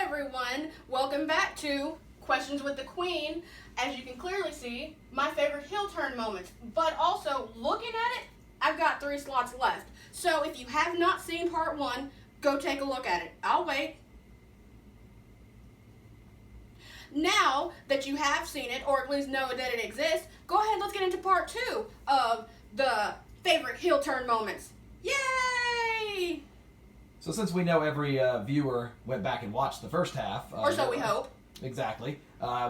everyone, welcome back to Questions with the Queen. As you can clearly see, my favorite heel turn moments, but also looking at it, I've got 3 slots left. So if you have not seen part 1, go take a look at it. I'll wait. Now that you have seen it, or at least know that it exists, go ahead, let's get into part 2 of the favorite heel turn moments. Yay! So since we know every viewer went back and watched the first half. Or so we hope. Exactly.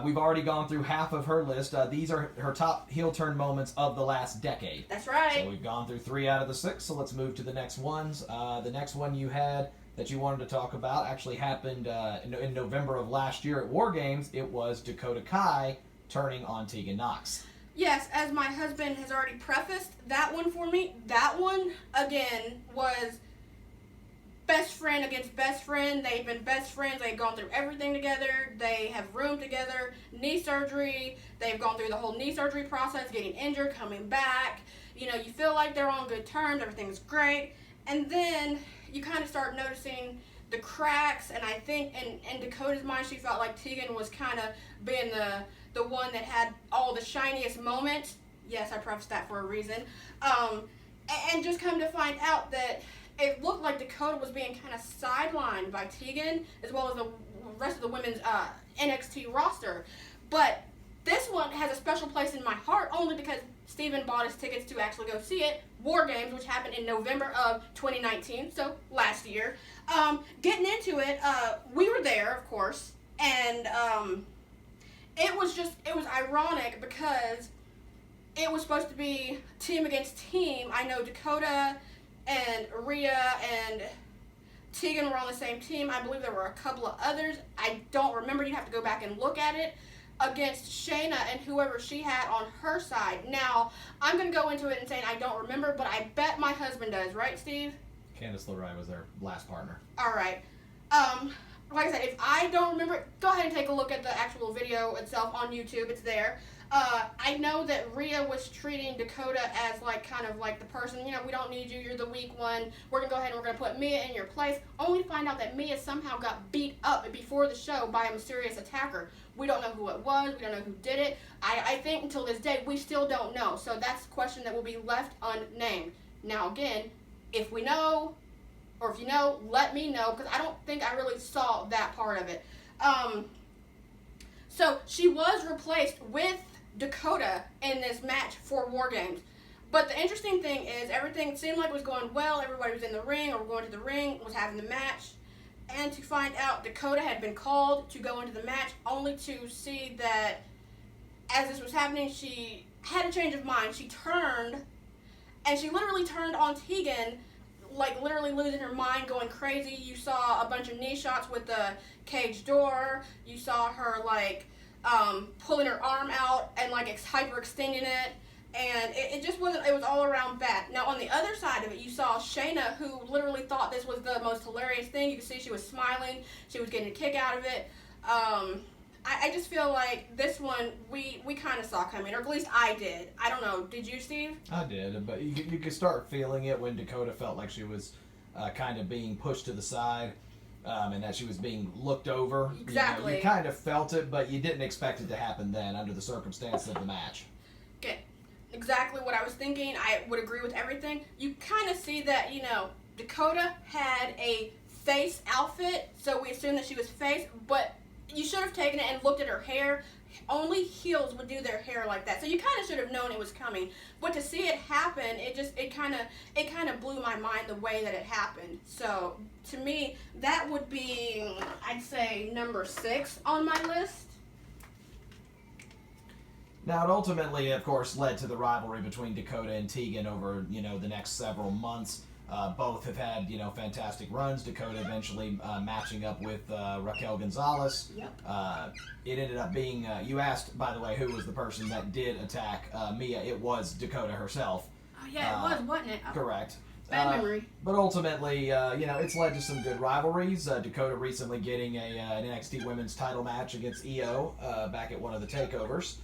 We've already gone through half of her list. These are her top heel turn moments of the last decade. That's right. So we've gone through 3 out of the 6, so let's move to the next ones. The next one you had that you wanted to talk about actually happened in November of last year at War Games. It was Dakota Kai turning on Tegan Knox. Yes, as my husband has already prefaced that one for me, that one, again, was best friend against best friend. They've been best friends. They've gone through everything together. They have roomed together, knee surgery. They've gone through the whole knee surgery process, getting injured, coming back. You know, you feel like they're on good terms. Everything's great. And then you kind of start noticing the cracks. And I think in Dakota's mind, she felt like Tegan was kind of being the one that had all the shiniest moments. Yes, I prefaced that for a reason. And just come to find out that it looked like Dakota was being kind of sidelined by Tegan, as well as the rest of the women's NXT roster. But this one has a special place in my heart, only because Steven bought us tickets to actually go see it. War Games, which happened in November of 2019, so last year. Getting into it, we were there, of course, and it was ironic because it was supposed to be team against team. I know Dakota and Rhea and Tegan were on the same team. I believe there were a couple of others. I don't remember. You'd have to go back and look at it. Against Shayna and whoever she had on her side. Now, I'm going to go into it and saying I don't remember, but I bet my husband does. Right, Steve? Candice LeRae was their last partner. All right. Like I said, if I don't remember, go ahead and take a look at the actual video itself on YouTube. It's there. I know that Rhea was treating Dakota as kind of like the person, we don't need you, you're the weak one. We're going to go ahead and we're going to put Mia in your place, only to find out that Mia somehow got beat up before the show by a mysterious attacker. We don't know who it was, we don't know who did it. I think until this day, we still don't know. So that's a question that will be left unnamed. Now again, if we know, or if you know, let me know, because I don't think I really saw that part of it. So she was replaced with Dakota in this match for War Games. But the interesting thing is everything seemed like it was going well. Everybody was in the ring or going to the ring, was having the match. And to find out Dakota had been called to go into the match, only to see that as this was happening, she had a change of mind. She turned, and she literally turned on Tegan, like literally losing her mind, going crazy. You saw a bunch of knee shots with the cage door. You saw her pulling her arm out and hyperextending it. And it just wasn't, it was all around bad. Now, on the other side of it, you saw Shayna, who literally thought this was the most hilarious thing. You could see she was smiling. She was getting a kick out of it. I just feel like this one, we kind of saw coming, or at least I did. I don't know. Did you, Steve? I did, but you could start feeling it when Dakota felt like she was kind of being pushed to the side. And that she was being looked over. Exactly. You kind of felt it, but you didn't expect it to happen then under the circumstances of the match. Okay. Exactly what I was thinking. I would agree with everything. You kind of see that, Dakota had a face outfit, so we assumed that she was face, but you should have taken it and looked at her hair. Only heels would do their hair like that, so you kind of should have known it was coming. But to see it happen, it kind of blew my mind the way that it happened. So to me, that would be, I'd say, number 6 on my list. Now, it ultimately, of course, led to the rivalry between Dakota and Tegan over, the next several months. Both have had, fantastic runs. Dakota eventually matching up with Raquel Gonzalez. Yep. It ended up being, you asked, by the way, who was the person that did attack Mia. It was Dakota herself. Oh, yeah, it was, wasn't it? Correct. Bad memory. But ultimately, it's led to some good rivalries. Dakota recently getting an NXT Women's title match against Io back at one of the Takeovers.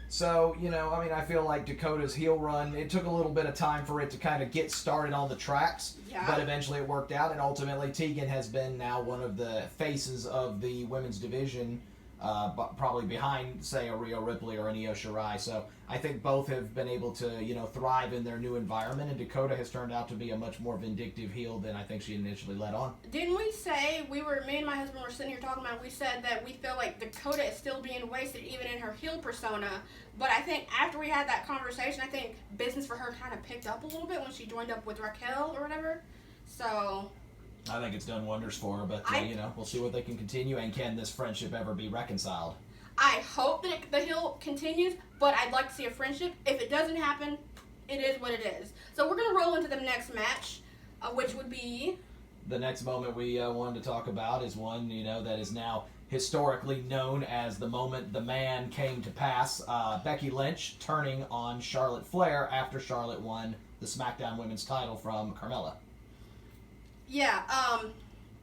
So, I mean, I feel like Dakota's heel run, it took a little bit of time for it to kind of get started on the tracks, but eventually it worked out, and ultimately Tegan has been now one of the faces of the women's division, probably behind, say, a Rhea Ripley or an Io Shirai. So I think both have been able to, thrive in their new environment, and Dakota has turned out to be a much more vindictive heel than I think she initially let on. Didn't we say, me and my husband were sitting here talking about, we said that we feel like Dakota is still being wasted even in her heel persona, but I think after we had that conversation, I think business for her kind of picked up a little bit when she joined up with Raquel or whatever, so... I think it's done wonders for her, but, we'll see what they can continue, and can this friendship ever be reconciled? I hope that the heel continues, but I'd like to see a friendship. If it doesn't happen, it is what it is. So we're going to roll into the next match, which would be... The next moment we wanted to talk about is one, that is now historically known as the moment the man came to pass. Becky Lynch turning on Charlotte Flair after Charlotte won the SmackDown Women's title from Carmella. Yeah,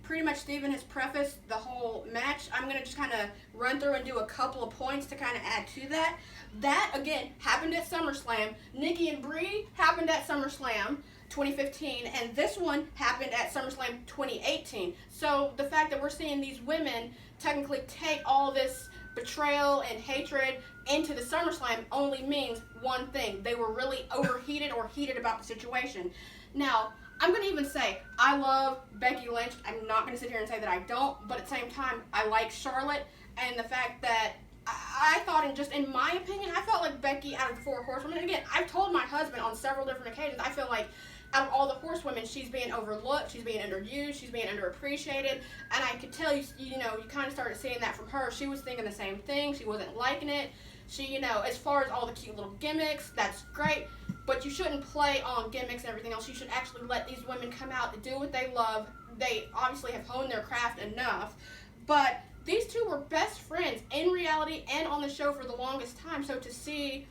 pretty much Steven has prefaced the whole match. I'm going to just kind of run through and do a couple of points to kind of add to that. That, again, happened at SummerSlam. Nikki and Brie happened at SummerSlam 2015, and this one happened at SummerSlam 2018. So the fact that we're seeing these women technically take all this betrayal and hatred into the SummerSlam only means one thing. They were really overheated or heated about the situation. Now, I'm going to even say, I love Becky Lynch. I'm not going to sit here and say that I don't, but at the same time, I like Charlotte, and the fact that I thought, in my opinion, I felt like Becky out of the four horsewomen, and again, I've told my husband on several different occasions, I feel like out of all the horsewomen, she's being overlooked, she's being underused, she's being underappreciated, and I could tell you kind of started seeing that from her. She was thinking the same thing, she wasn't liking it. She, as far as all the cute little gimmicks, that's great, but you shouldn't play on gimmicks and everything else. You should actually let these women come out and do what they love. They obviously have honed their craft enough, but these two were best friends in reality and on the show for the longest time. So to see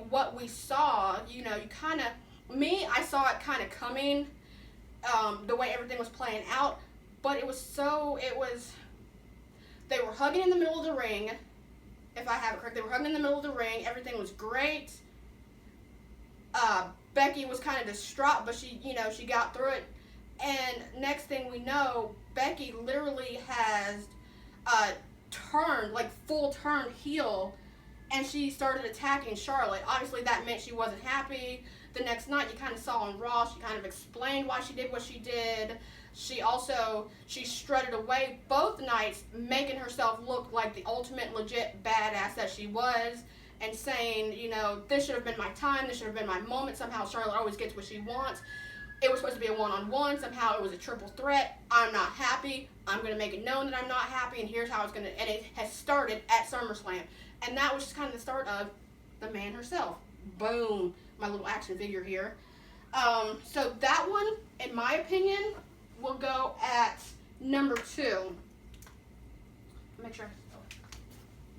what we saw, you kind of, I saw it kind of coming, the way everything was playing out, but they were hugging in the middle of the ring. If I have it correct, they were hugging in the middle of the ring. Everything was great. Becky was kind of distraught, but she got through it. And next thing we know, Becky literally has turned, full turn heel, and she started attacking Charlotte. Obviously, that meant she wasn't happy. The next night, you kind of saw on Raw, she kind of explained why she did what she did. She strutted away both nights, making herself look like the ultimate legit badass that she was, and saying, this should have been my time, this should have been my moment. Somehow Charlotte always gets what she wants. It was supposed to be a one-on-one. Somehow it was a triple threat. I'm not happy. I'm going to make it known that I'm not happy, and here's how it's going to... And it has started at SummerSlam. And that was just kind of the start of the man herself. Boom. My little action figure here. So that one, in my opinion, will go at number 2. Make sure.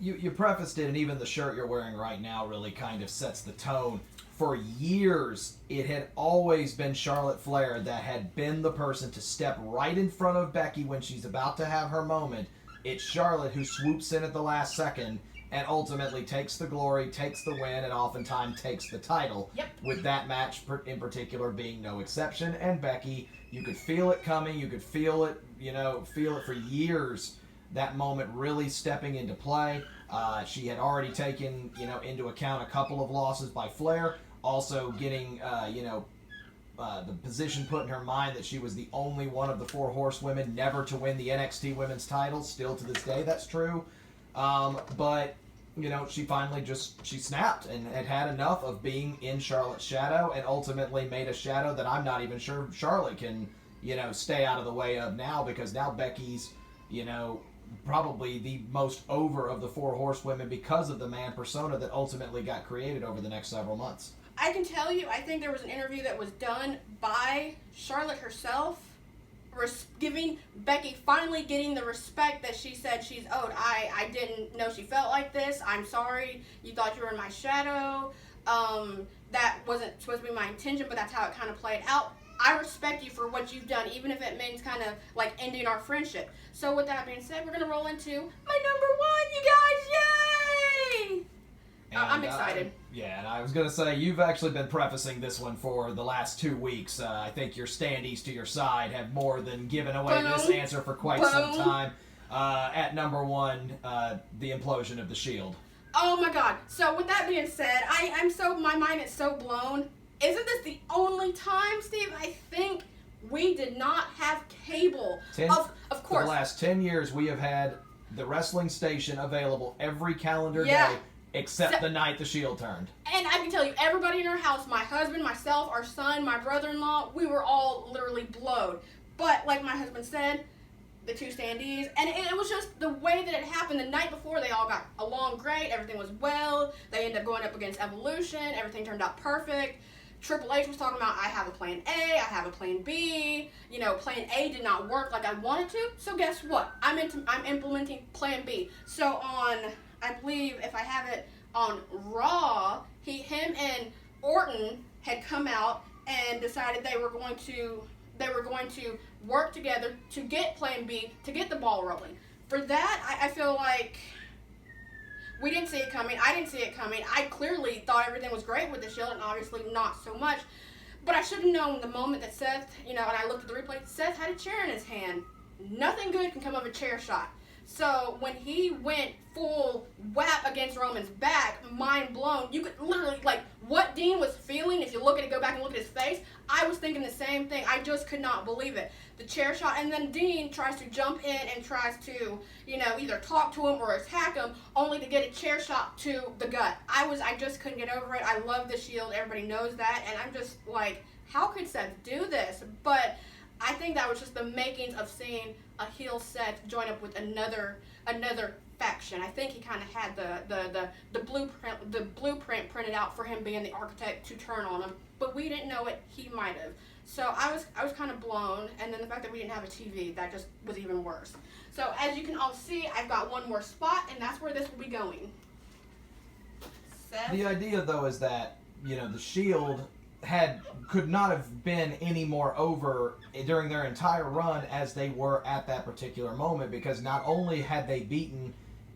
You prefaced it, and even the shirt you're wearing right now really kind of sets the tone. For years, it had always been Charlotte Flair that had been the person to step right in front of Becky when she's about to have her moment. It's Charlotte who swoops in at the last second and ultimately takes the glory, takes the win, and oftentimes takes the title. Yep. With that match in particular being no exception. And Becky, you could feel it coming, you could feel it, feel it for years. That moment really stepping into play. She had already taken, into account a couple of losses by Flair. Also getting, the position put in her mind that she was the only one of the 4 horsewomen never to win the NXT Women's title. Still to this day, that's true. But, she finally she snapped and had enough of being in Charlotte's shadow, and ultimately made a shadow that I'm not even sure Charlotte can, stay out of the way of now, because now Becky's, probably the most over of the 4 horsewomen because of the man persona that ultimately got created over the next several months. I can tell you, I think there was an interview that was done by Charlotte herself, giving Becky finally getting the respect that she said she's owed. I didn't know she felt like this. I'm sorry. You thought you were in my shadow. That wasn't supposed to be my intention, but that's how it kind of played out. I respect you for what you've done, even if it means kind of ending our friendship. So with that being said, we're going to roll into my number 1, you guys. Yay! And, I'm excited. Yeah, and I was going to say, you've actually been prefacing this one for the last 2 weeks. I think your standees to your side have more than given away this answer for quite some time. At number 1, the implosion of the Shield. Oh my God. So with that being said, my mind is so blown. Isn't this the only time, Steve, I think we did not have cable? Of course. For the last 10 years, we have had the wrestling station available every calendar day except the night the Shield turned. And I can tell you, everybody in our house, my husband, myself, our son, my brother-in-law, we were all literally blowed. But like my husband said, the 2 standees, and it was just the way that it happened. The night before, they all got along great. Everything was well. They ended up going up against Evolution. Everything turned out perfect. Triple H was talking about, I have a plan A, I have a plan B. You know, plan A did not work like I wanted to. So guess what? I'm implementing plan B. So on, I believe, if I have it on Raw, him and Orton had come out and decided they were going to work together to get plan B, to get the ball rolling. For that, I feel like we didn't see it coming. I didn't see it coming. I clearly thought everything was great with the Shield, and obviously not so much. But I should have known the moment that Seth, and I looked at the replay, Seth had a chair in his hand. Nothing good can come of a chair shot. So when he went full whap against Roman's back, mind blown, you could literally, what Dean was feeling, if you go back and look at his face, I was thinking the same thing. I just could not believe it. The chair shot, and then Dean tries to jump in and tries to, either talk to him or attack him, only to get a chair shot to the gut. I just couldn't get over it. I love the Shield. Everybody knows that, and I'm just like, how could Seth do this? But I think that was just the makings of seeing a heel Seth join up with another faction. I think he kind of had the blueprint printed out for him being the architect to turn on him, but we didn't know it. He might have. So I was kind of blown, and then the fact that we didn't have a TV, that just was even worse. So as you can all see, I've got one more spot, and that's where this will be going. Seth? The idea, though, is that the Shield could not have been any more over during their entire run as they were at that particular moment, because not only had they beaten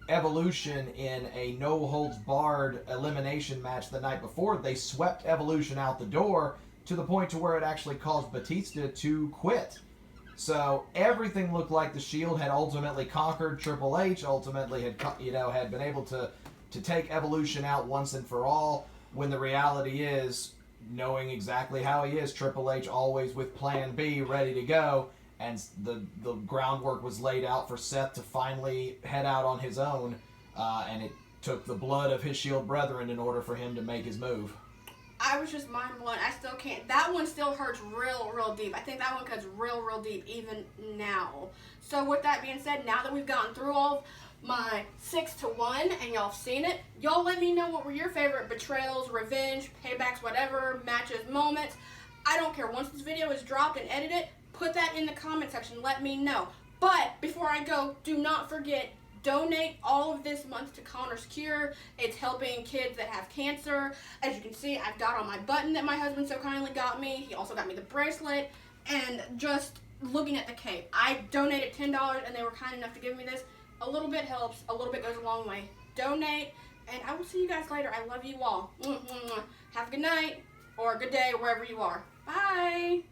Evolution in a no-holds-barred elimination match the night before, they swept Evolution out the door to the point to where it actually caused Batista to quit. So everything looked like the Shield had ultimately conquered Triple H, ultimately had been able to take Evolution out once and for all, when the reality is, knowing exactly how he is, Triple H always with plan B ready to go, and the groundwork was laid out for Seth to finally head out on his own, and it took the blood of his Shield brethren in order for him to make his move. I was just mind blown. I still can't. That one still hurts real deep. I think that one cuts real deep even now. So with that being said, now that we've gotten through all of my 6-1 and y'all have seen it, y'all let me know what were your favorite betrayals, revenge, paybacks, whatever, matches, moments. I don't care. Once this video is dropped and edited, put that in the comment section. Let me know. But before I go, do not forget, donate all of this month to Connor's Cure. It's helping kids that have cancer. As you can see, I've got on my button that my husband so kindly got me. He also got me the bracelet. And just looking at the cape, I donated $10 and they were kind enough to give me this. A little bit helps. A little bit goes a long way. Donate. And I will see you guys later. I love you all. Have a good night or a good day wherever you are. Bye.